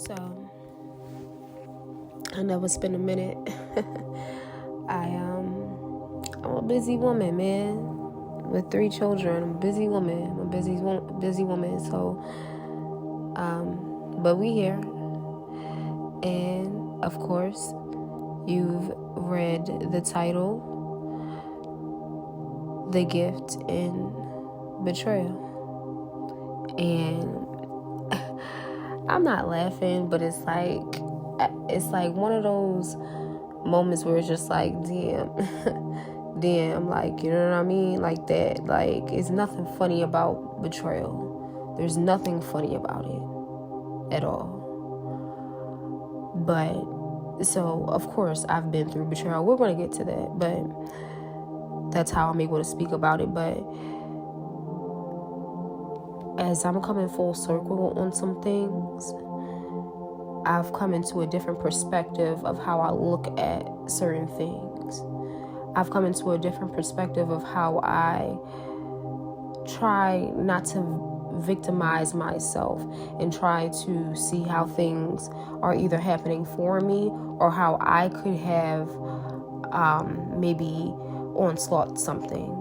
So, I know it's been a minute. I'm a busy woman, man, with 3 children. I'm a busy woman. I'm a busy woman. So, but we here, and of course, you've read the title, "The Gift in Betrayal," and I'm not laughing, but it's like one of those moments where it's just like, damn, like, you know what I mean? Like that, like, it's nothing funny about betrayal. There's nothing funny about it at all. But, so, of course, I've been through betrayal. We're going to get to that, but that's how I'm able to speak about it. But as I'm coming full circle on some things, I've come into a different perspective of how I look at certain things. I've come into a different perspective of how I try not to victimize myself and try to see how things are either happening for me or how I could have maybe onslaught something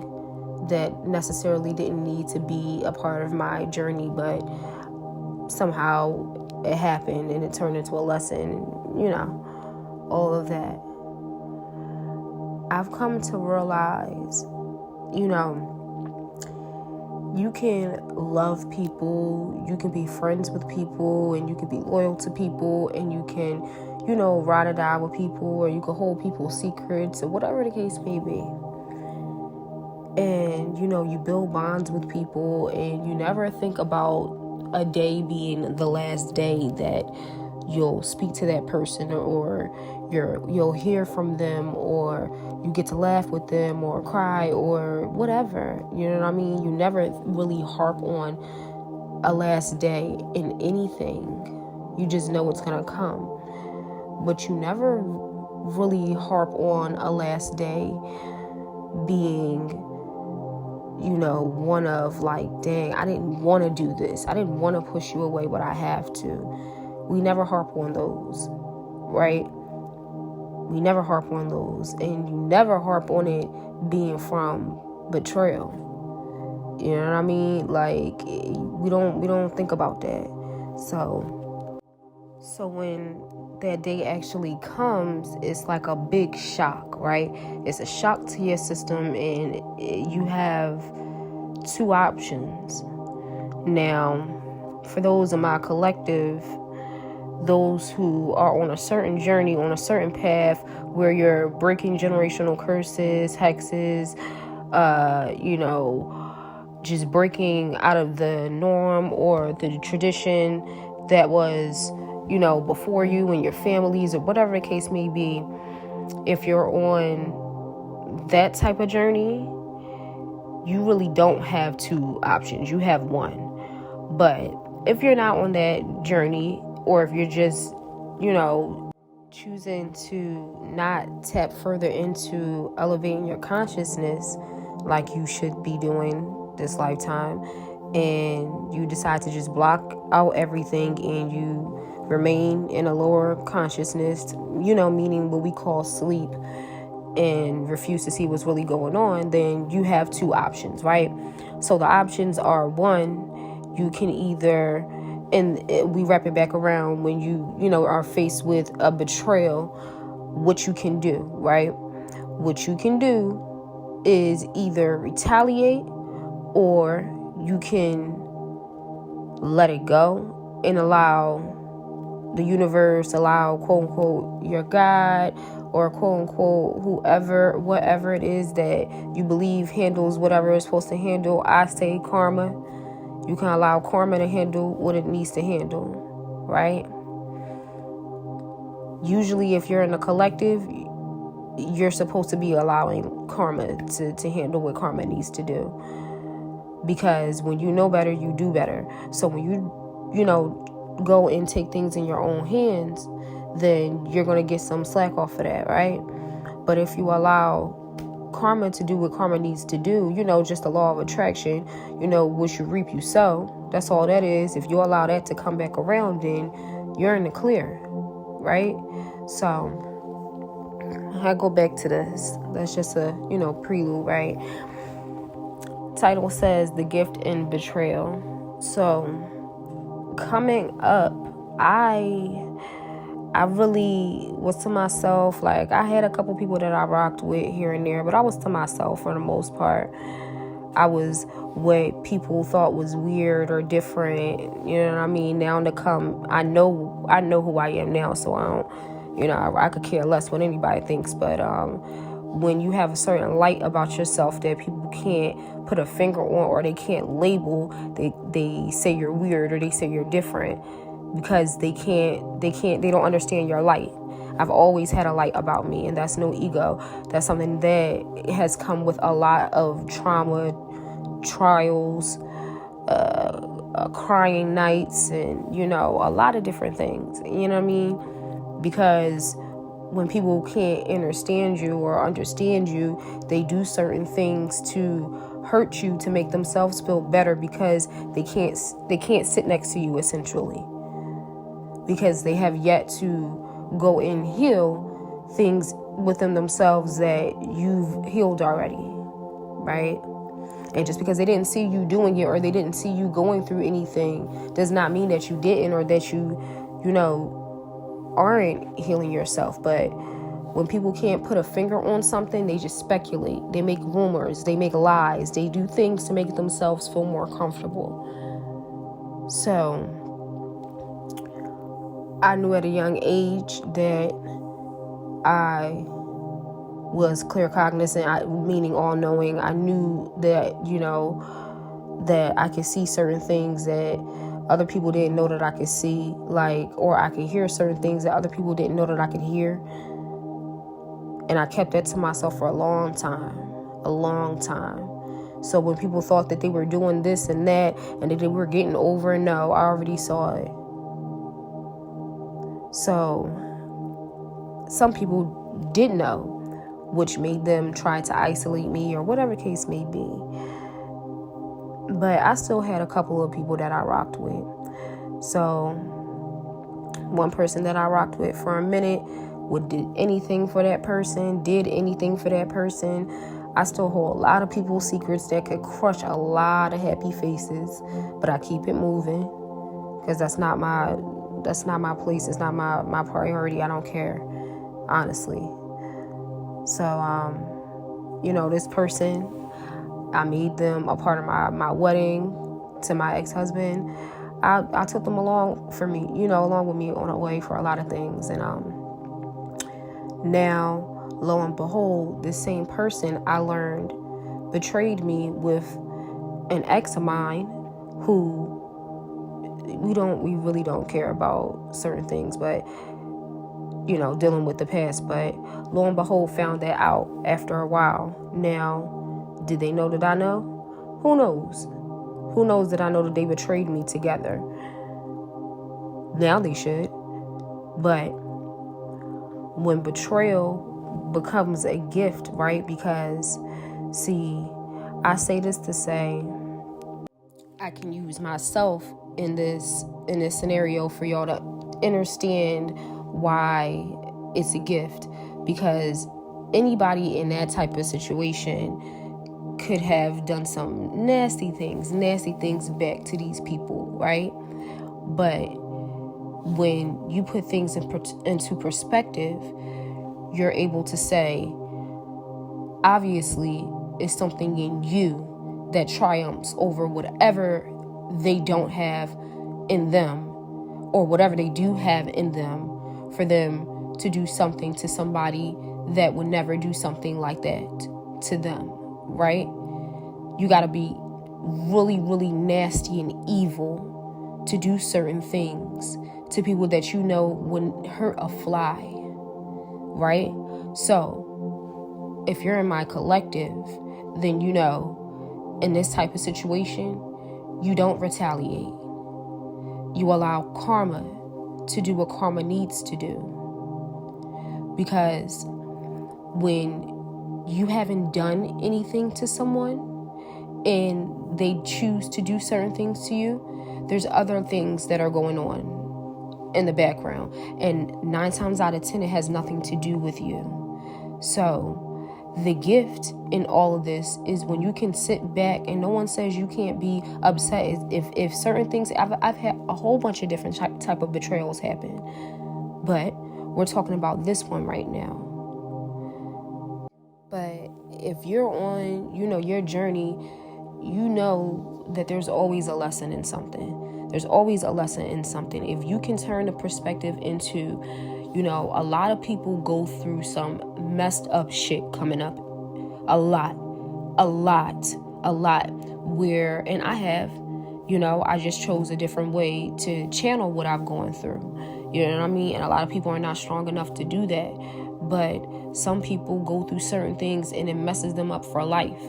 that necessarily didn't need to be a part of my journey, but somehow it happened and it turned into a lesson, all of that. I've come to realize, you can love people, you can be friends with people, and you can be loyal to people, and you can, ride or die with people, or you can hold people's secrets, or whatever the case may be. And, you build bonds with people, and you never think about a day being the last day that you'll speak to that person, or you'll hear from them, or you get to laugh with them or cry or whatever. You know what I mean? You never really harp on a last day in anything. You just know it's gonna come. But you never really harp on a last day being one of like, dang, I didn't want to do this. I didn't want to push you away, but I have to. We never harp on those, right? We never harp on those. And you never harp on it being from betrayal. You know what I mean? Like, we don't think about that. So when that day actually comes, it's like a big shock, right? It's a shock to your system, and you have 2 options. Now, for those in my collective, those who are on a certain journey, on a certain path where you're breaking generational curses, hexes, just breaking out of the norm or the tradition that was, before you and your families, or whatever the case may be. If you're on that type of journey, you really don't have 2 options. You have 1. But if you're not on that journey, or if you're just, choosing to not tap further into elevating your consciousness like you should be doing this lifetime, and you decide to just block out everything and you remain in a lower consciousness, meaning what we call sleep, and refuse to see what's really going on, then you have 2 options, right? So the options are, 1, you can either, and we wrap it back around when you are faced with a betrayal, what you can do, right? What you can do is either retaliate, or you can let it go and allow the universe, allow quote unquote your God, or quote unquote whatever it is that you believe handles whatever it's supposed to handle. I say karma. You can allow karma to handle what it needs to handle, right? Usually if you're in a collective, you're supposed to be allowing karma to handle what karma needs to do. Because when you know better, you do better. So when you go and take things in your own hands, then you're going to get some slack off of that, right? But if you allow karma to do what karma needs to do, just the law of attraction, what you reap, you sow. That's all that is. If you allow that to come back around, then you're in the clear, right? So I go back to this. That's just a, prelude, right? Title says The Gift and Betrayal. So coming up, I really was to myself. Like, I had a couple people that I rocked with here and there, but I was to myself for the most part. I was what people thought was weird or different, you know what I mean? Now to come, I know who I am now, so I don't, I could care less what anybody thinks. But when you have a certain light about yourself that people can't put a finger on, or they can't label, they say you're weird or they say you're different, because they don't understand your light. I've always had a light about me, and that's no ego. That's something that has come with a lot of trauma, trials, crying nights, and, a lot of different things. You know what I mean? Because when people can't understand you, they do certain things to hurt you, to make themselves feel better, because they can't sit next to you, essentially, because they have yet to go and heal things within themselves that you've healed already, right? And just because they didn't see you doing it, or they didn't see you going through anything, does not mean that you didn't, or that you aren't healing yourself. But when people can't put a finger on something, they just speculate. They make rumors. They make lies. They do things to make themselves feel more comfortable. So I knew at a young age that I was clear cognizant, meaning all-knowing. I knew that, that I could see certain things that other people didn't know that I could see, or I could hear certain things that other people didn't know that I could hear. And I kept that to myself for a long time. So when people thought that they were doing this and that, and that they were getting over, no, I already saw it. So some people did know, which made them try to isolate me, or whatever case may be. But I still had a couple of people that I rocked with. So one person that I rocked with for a minute did anything for that person. I still hold a lot of people's secrets that could crush a lot of happy faces, but I keep it moving, because that's not my place. It's not my priority. I don't care, honestly. So, this person, I made them a part of my wedding to my ex-husband. I took them along with me on the way for a lot of things. And now, lo and behold, this same person I learned betrayed me with an ex of mine who we really don't care about certain things, but dealing with the past. But lo and behold, found that out after a while. Now, did they know that I know? Who knows? Who knows that I know that they betrayed me together? Now they should. But when betrayal becomes a gift, right? Because, see, I say this to say, I can use myself in this scenario for y'all to understand why it's a gift. Because anybody in that type of situation could have done some nasty things back to these people, right? But when you put things into perspective, you're able to say, obviously, it's something in you that triumphs over whatever they don't have in them, or whatever they do have in them, for them to do something to somebody that would never do something like that to them, right? You got to be really, really nasty and evil to do certain things to people that wouldn't hurt a fly, right? So if you're in my collective, then in this type of situation, you don't retaliate. You allow karma to do what karma needs to do. Because when you haven't done anything to someone and they choose to do certain things to you, there's other things that are going on, in the background. And 9 times out of 10, it has nothing to do with you. So the gift in all of this is when you can sit back, and no one says you can't be upset if certain things. I've had a whole bunch of different type of betrayals happen, but we're talking about this one right now. But if you're on, your journey, you know that there's always a lesson in something. There's always a lesson in something. If you can turn the perspective into, a lot of people go through some messed up shit coming up. A lot. Where, and I have, I just chose a different way to channel what I've gone through. You know what I mean? And a lot of people are not strong enough to do that. But some people go through certain things and it messes them up for life.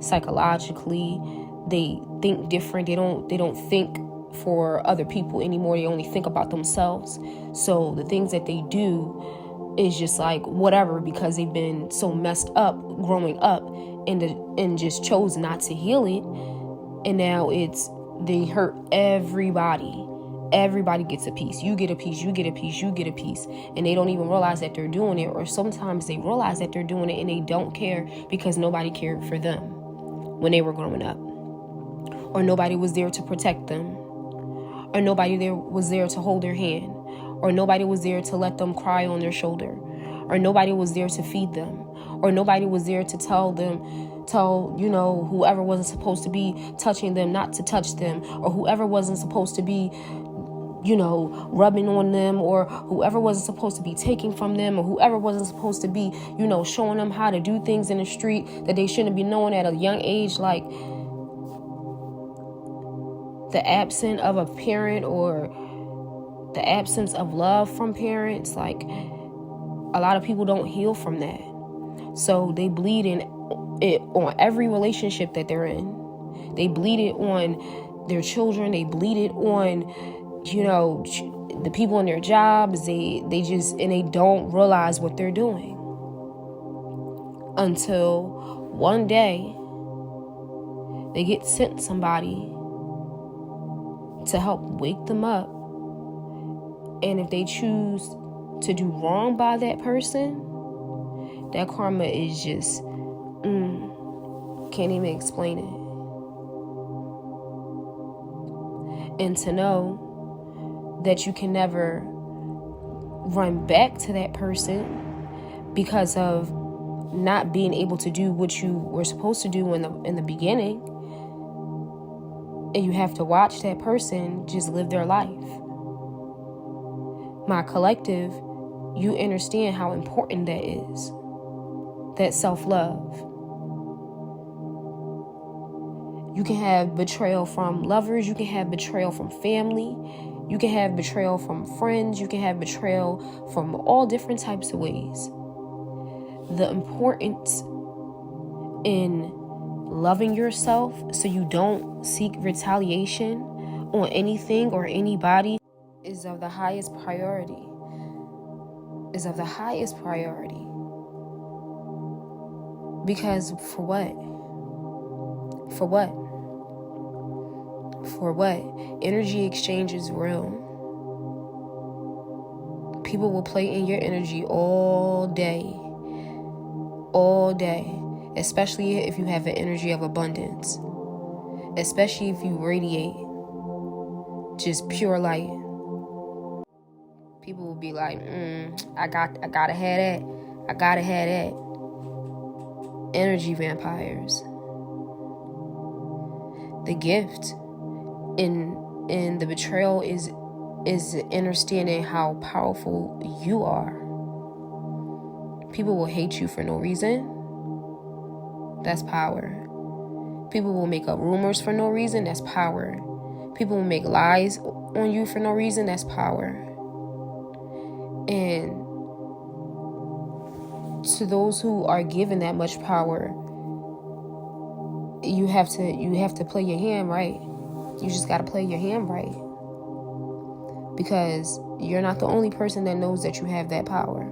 Psychologically, they think different. They don't think for other people anymore. They only think about themselves. So the things that they do is just like whatever, because they've been so messed up growing up and just chose not to heal it. And now they hurt everybody. Everybody gets a piece. You get a piece, you get a piece, you get a piece. And they don't even realize that they're doing it. Or sometimes they realize that they're doing it and they don't care because nobody cared for them when they were growing up. Or nobody was there to protect them. Or nobody was there to hold their hand. Or nobody was there to let them cry on their shoulder. Or nobody was there to feed them. Or nobody was there to tell whoever wasn't supposed to be touching them not to touch them. Or whoever wasn't supposed to be rubbing on them, or whoever wasn't supposed to be taking from them, or whoever wasn't supposed to be, showing them how to do things in the street that they shouldn't be knowing at a young age. Like the absence of a parent or the absence of love from parents. Like a lot of people don't heal from that. So they bleed it on every relationship that they're in. They bleed it on their children. They bleed it on the people in their jobs. They don't realize what they're doing until one day they get sent somebody to help wake them up. And if they choose to do wrong by that person, that karma is just can't even explain it. And to know that you can never run back to that person because of not being able to do what you were supposed to do in the beginning, and you have to watch that person just live their life. My collective, you understand how important that is. That self-love. You can have betrayal from lovers. You can have betrayal from family. You can have betrayal from friends. You can have betrayal from all different types of ways. The importance in loving yourself so you don't seek retaliation on anything or anybody is of the highest priority. Because for what? Energy exchange is real. People will play in your energy all day, especially if you have an energy of abundance, especially if you radiate just pure light. People will be like, I gotta have that. Energy vampires. The gift in the betrayal is understanding how powerful you are. People will hate you for no reason. That's power. People will make up rumors for no reason. That's power. People will make lies on you for no reason. That's power. And to those who are given that much power, you have to play your hand right. You just got to play your hand right. Because you're not the only person that knows that you have that power.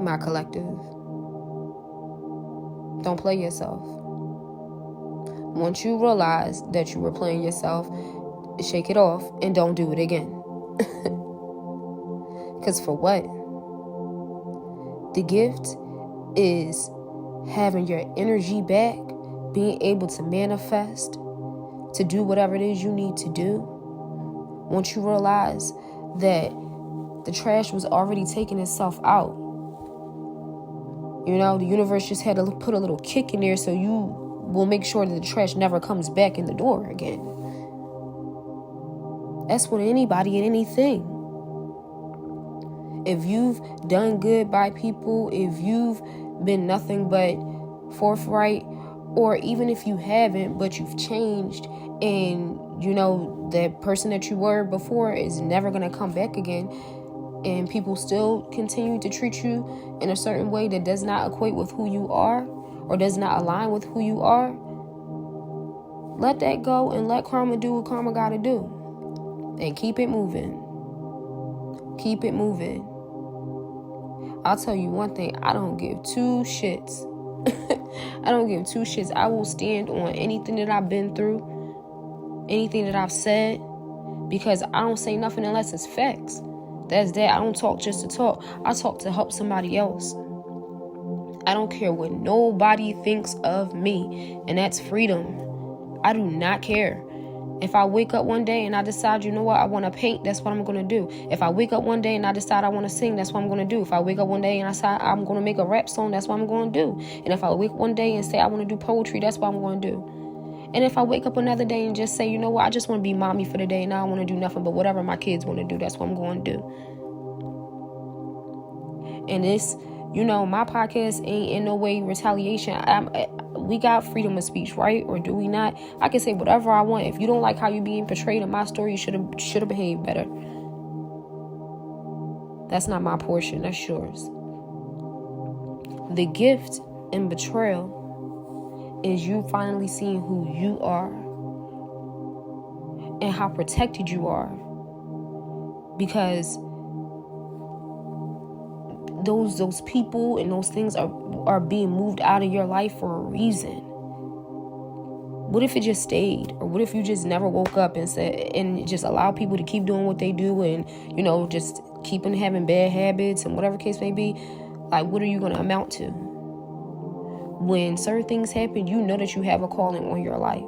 My collective. Don't play yourself. Once you realize that you were playing yourself, shake it off and don't do it again. Because for what? The gift is having your energy back, being able to manifest, to do whatever it is you need to do. Once you realize that the trash was already taking itself out. The universe just had to put a little kick in there so you will make sure that the trash never comes back in the door again. That's with anybody and anything. If you've done good by people, if you've been nothing but forthright, or even if you haven't, but you've changed and, that person that you were before is never going to come back again, and people still continue to treat you in a certain way that does not equate with who you are or does not align with who you are, let that go and let karma do what karma got to do. And keep it moving. Keep it moving. I'll tell you one thing, I don't give two shits. I don't give two shits. I will stand on anything that I've been through, anything that I've said, because I don't say nothing unless it's facts. That's that. I don't talk just to talk. I talk to help somebody else. I don't care what nobody thinks of me, and that's freedom. I do not care. If I wake up one day and I decide, you know what, I want to paint, that's what I'm going to do. If I wake up one day and I decide I want to sing, that's what I'm going to do. If I wake up one day and I decide I'm going to make a rap song, that's what I'm going to do. And if I wake one day and say I want to do poetry, that's what I'm going to do. And if I wake up another day and just say, you know what, I just want to be mommy for the day and I don't want to do nothing but whatever my kids want to do, that's what I'm going to do. And this, my podcast ain't in no way retaliation. We got freedom of speech, right? Or do we not? I can say whatever I want. If you don't like how you're being portrayed in my story, you should have behaved better. That's not my portion. That's yours. The gift in betrayal is you finally seeing who you are and how protected you are. Because those people and those things are being moved out of your life for a reason. What if it just stayed? Or what if you just never woke up and said, and just allow people to keep doing what they do and, just keep on having bad habits and whatever case may be? Like, what are you going to amount to? When certain things happen, you know that you have a calling on your life.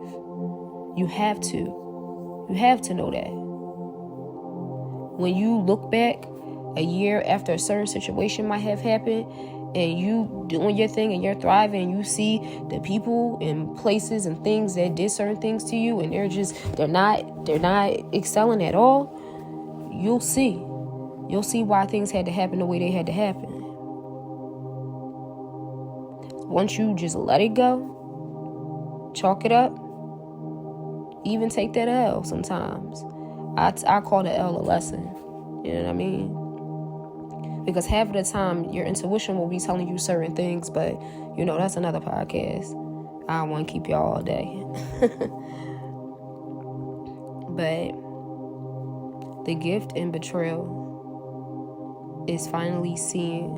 You have to. You have to know that. When you look back a year after a certain situation might have happened and you doing your thing and you're thriving and you see the people and places and things that did certain things to you and they're not excelling at all, you'll see why things had to happen the way they had to happen. Once you just let it go, chalk it up, even take that L sometimes. I call the L a lesson. You know what I mean? Because half of the time, your intuition will be telling you certain things, but, that's another podcast. I don't want to keep y'all all day. But the gift in betrayal is finally seeing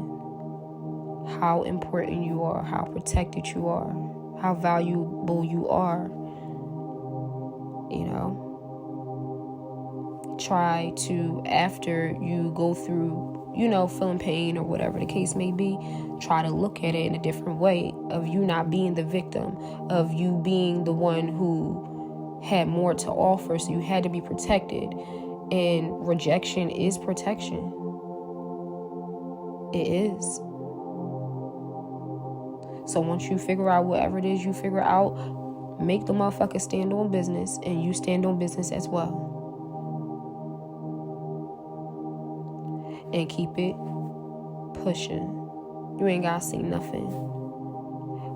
how important you are, how protected you are, how valuable you are. Try to, after you go through, feeling pain or whatever the case may be, try to look at it in a different way of you not being the victim, of you being the one who had more to offer, so you had to be protected. And rejection is protection. It is. So once you figure out whatever it is you figure out, make the motherfucker stand on business, and you stand on business as well. And keep it pushing. You ain't gotta say nothing.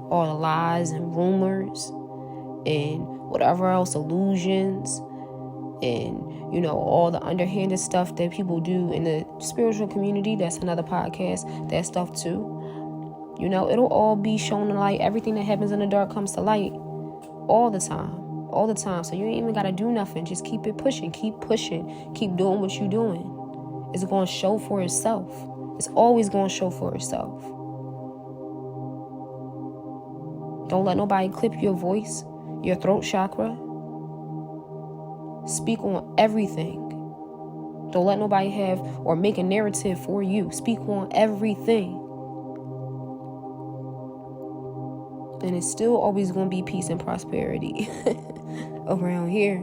All the lies and rumors and whatever else, illusions and, all the underhanded stuff that people do in the spiritual community. That's another podcast. That stuff too. It'll all be shown in light. Everything that happens in the dark comes to light all the time. All the time. So you ain't even gotta do nothing. Just keep it pushing. Keep pushing. Keep doing what you're doing. It's going to show for itself. It's always going to show for itself. Don't let nobody clip your voice, your throat chakra. Speak on everything. Don't let nobody have or make a narrative for you. Speak on everything. And it's still always going to be peace and prosperity around here. You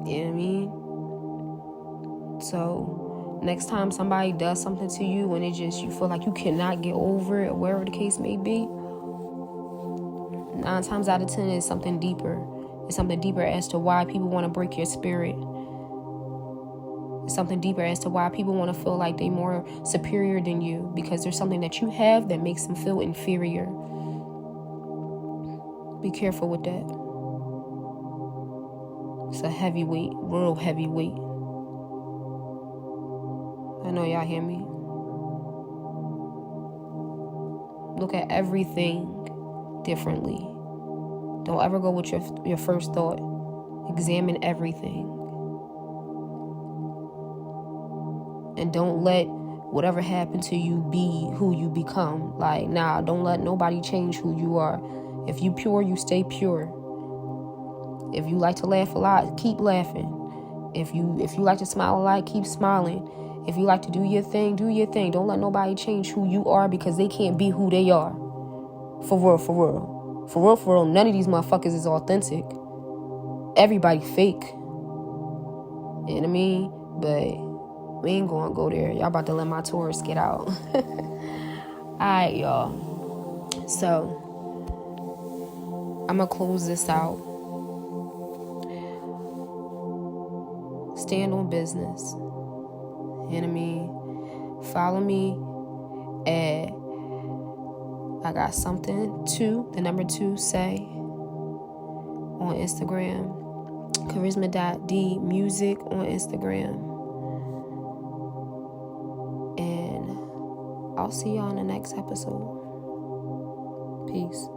know what I mean? So next time somebody does something to you and you feel like you cannot get over it, or wherever the case may be, 9 times out of 10 is something deeper. It's something deeper as to why people want to break your spirit. It's something deeper as to why people want to feel like they're more superior than you, because there's something that you have that makes them feel inferior. Be careful with that. It's a heavy weight, real heavy weight. I know y'all hear me. Look at everything differently. Don't ever go with your first thought. Examine everything. And don't let whatever happened to you be who you become. Like, don't let nobody change who you are. If you pure, you stay pure. If you like to laugh a lot, keep laughing. If you like to smile a lot, keep smiling. If you like to do your thing, do your thing. Don't let nobody change who you are, because they can't be who they are. For real, for real. For real, for real. None of these motherfuckers is authentic. Everybody fake. You know what I mean? But we ain't gonna go there. Y'all about to let my tourists get out. Alright, y'all. So I'm gonna close this out. Stand on business. You know what I mean? Follow me at I got something to the number 2 say on Instagram. Charisma.d music on Instagram. And I'll see y'all in the next episode. Peace.